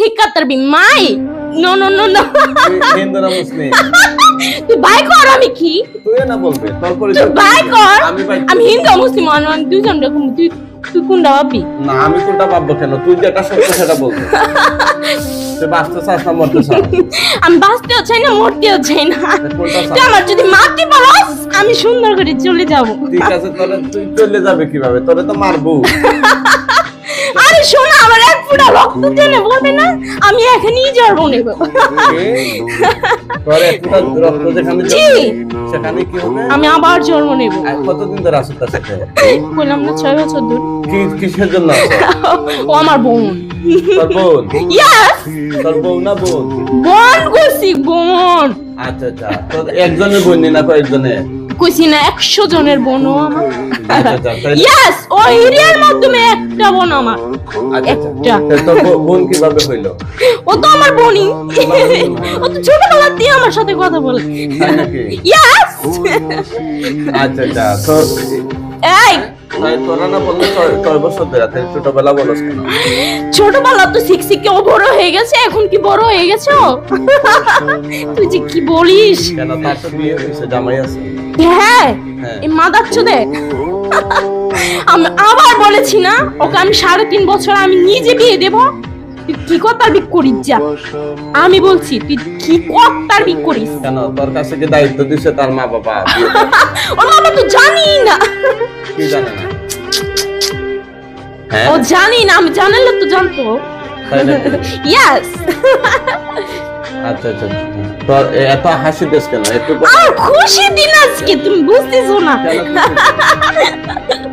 ঠিক কাতারবি মাই no no no no Hindu না মুসলিম তুই ভাই কর আমি কি তুই না বলবে তোর তুই পরিচয় ভাই কর ভাই আমি হিন্দু মুসলিম আমি দুইজন রকম তুই তুই কোনটা ভাববি না আমি কোনটা ভাববো কেন তুই যেটা সত্য সেটা বলবি তুই বাঁচতে চাস না মরতে চাস আমি বাঁচতেও চাই না মরতেও চাই না কোনটা চাস তুই আমার যদি মারতে পারস আমি সুন্দর করে চলে যাব ঠিক আছে তোরে তুই চলে যাবে কিভাবে তোরে তো মারবো আরে শোনা আমার এক ফোঁটা রক্ত জেনে বলবে না আমি এখনই জন্ম নেব তোরে একটা রক্ত যেখানে জি। সেখানে কি হবে আমি আবার জন্ম নেব আর কতদিন ধরে আসছ তার সাথে বললাম না 6 বছর ধরে কি কিসের জন্য আসছ ও আমার বোন তোর বোন ইয়েস তোর বোন না বোন বোন কইছি বোন আচ্ছা আচ্ছা তোর একজনের বোন না কয়েকজনের কইছি না 100 জনের বোন ও আমার আচ্ছা আচ্ছা ইয়েস ও এরিয়ার মাধ্যমে একটা বোন আমার একটা তোর বোন কিভাবে হইলো ও তো আমার বোনই ও তো ছোটবেলা দিয়ে আমার সাথে কথা বলে তাই নাকি ইয়েস আচ্ছা আচ্ছা তো এই তোরা না বললে 6 বছর ধরে তাই ছোটবেলা বলছ কেন ছোটবেলা তো শিখছি ও বড় হয়ে গেছে এখন কি বড় হয়ে গেছো তুই যে কি বলিস কেন তার তো বিয়ে হয়েছে জামাই আছে হ্যাঁ হ্যাঁ। এই মাদাচ্ছো দে আমি আবার বলেছি না ওকে আমি 3.5 বছর আমি নিজে বিয়ে দেব তুই কি কথার বিক করিস যা আমি বলছি তুই কি কথার বিক করিস কেন তোর কাছে কি দায়িত্ব দিছে তার মা বাবা বিয়ে দেওয়ার? ওর বাবা তো জানি না কি জানে না হ্যাঁ ও জানি না আমি জানলে তো জানতো তাই নাকি? ইয়েস আচ্ছা আচ্ছা তো এত হাসি দেশ কেন একটু আর খুশি দিন আজকে তুমি বুঝতেছো না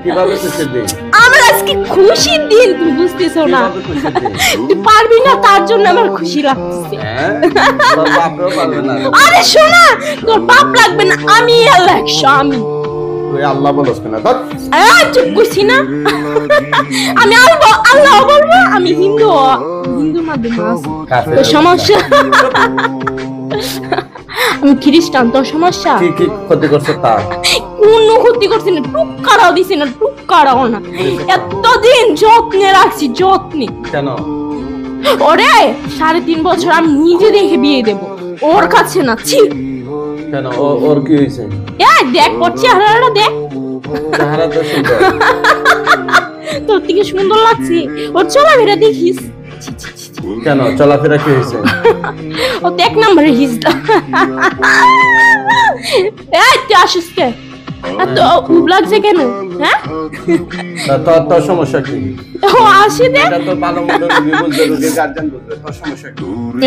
কিভাবে খুশি দিন আমার আজকে খুশি দিন তুমি বুঝতেছো না কিভাবে খুশি দিন তুই পারবি না তার জন্য আমার খুশি লাগতেছে হ্যাঁ তোর বাপও পারবে না আরে শোনা তোর বাপ লাগবে না আমি আল্লাহ আমি তুই আল্লাহ বলছ কেন ধর চুপ করছি না আমি আল্লাহ বলবো আমি হিন্দুর মাধ্যমে আছি তোর সমস্যা আমি খ্রিস্টান তোর সমস্যা কি কি ক্ষতি করছে তার কোনো ক্ষতি করছি না টুকারাও দিছি না টুকারাও না এতদিন যত্নে রাখছি যত্নে কেন ওরে 3.5 বছর আমি নিজে দেখে বিয়ে দেব ওর কাছে না ছি কেন ওর কি হয়েছে এই দেখ করছি হারাটা দেখ চেহারা তো সুন্দর তোর থেকে সুন্দর লাগছে ওর চলাফেরা দেখিস ছি, ছি, ছি, ছি। কেন চলাফেরা কি হয়েছে ও তো 1 নম্বরের হিজড়া এই তুই আসিস কে এত উব লাগছে কেন হ্যাঁ তোর সমস্যা কি ও আসি দে এটা তো ভালো মন্দ রোগী বুঝবে রোগীর গার্জেন বুঝবে তোর সমস্যা কি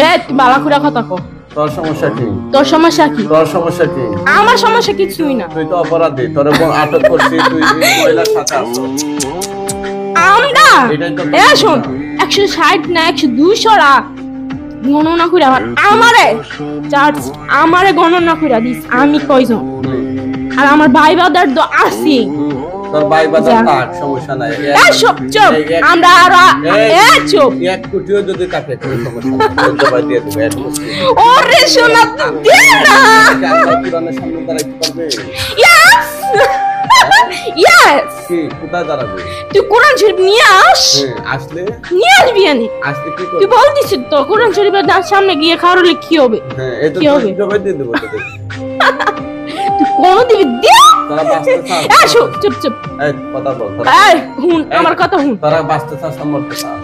এই তুই বালা করে কথা কও তোর সমস্যা কি তোর সমস্যা কি তোর সমস্যা কি আমার সমস্যা কিছুই না তুই তো অপরাধী তোর আটক করছিস তুই এই মহিলার সাথে আছো আমরা এটাই তো এ শোন 160 না 100 রা গণনা করে আমারে চার্জ আমারে গণনা করে দিস আমি কয়জন আর আমার ভাই বাদার তো আছে তোর ভাই বাজার কাট সমস্যা নাই এ সব চুপ আমরা আর এ চুপ 1 কোটিও যদি কাটে কোনো সমস্যা নাই তোর ভাই দিয়ে দেবে 1 কোটি ওরে সোনা তুই দে না আল্লাহ কুরআনের সামনে দাঁড়াইতে পারবে ইয়েস ইয়েস কি কোথায় দাঁড়াবে তুই কোরআন শরীফ নিয়ে আস আসলে নিয়ে আসবি আনি আসলে কি তুই করবে বলতিস তো কোরআন শরীফের সামনে গিয়ে খাওয়ালে কি হবে হ্যাঁ এটা কি হবে? তো জবাই দিয়ে দেবো তোদের তুই কোন দিবি দে তোরা বাঁচতে চাস এ চুপ চুপ চুপ এই কথা বল এই হুন আমার কথা হুন তোরা বাঁচতে চাস না মরতে চাস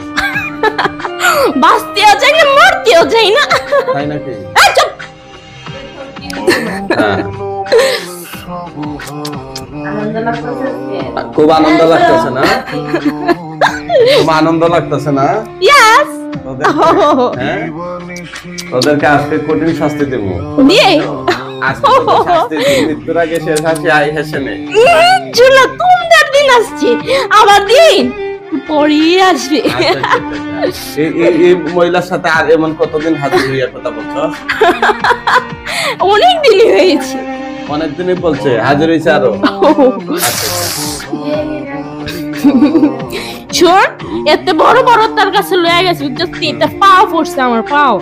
বাঁচতেও চাই না মরতেও চাই না তাই নাকি এই চুপ হ্যাঁ খুব আনন্দ লাগতেছে না খুব আনন্দ লাগতেছে না ইয়েস হ্যাঁ ওদেরকে আজকে কঠিন শাস্তি দেবো দিয়ে আজকে তোদের শাস্তি দিই, মৃত্যুর আগে শেষ হাসি আই হেসে নে চলো তোমাদের দিন আসছে আবার দিন পরে আসবে এই মহিলার সাথে আর এমন কতদিন হাজির হইয়া কথা বলছো অনেক দিনই হয়েছে অনেকদিনই বলছে হাজির হয়েছে আরো শোন এত বড় বড় তার কাছে লয়ে গেছে জাস্ট এটা পাও পড়ছে আমার পাও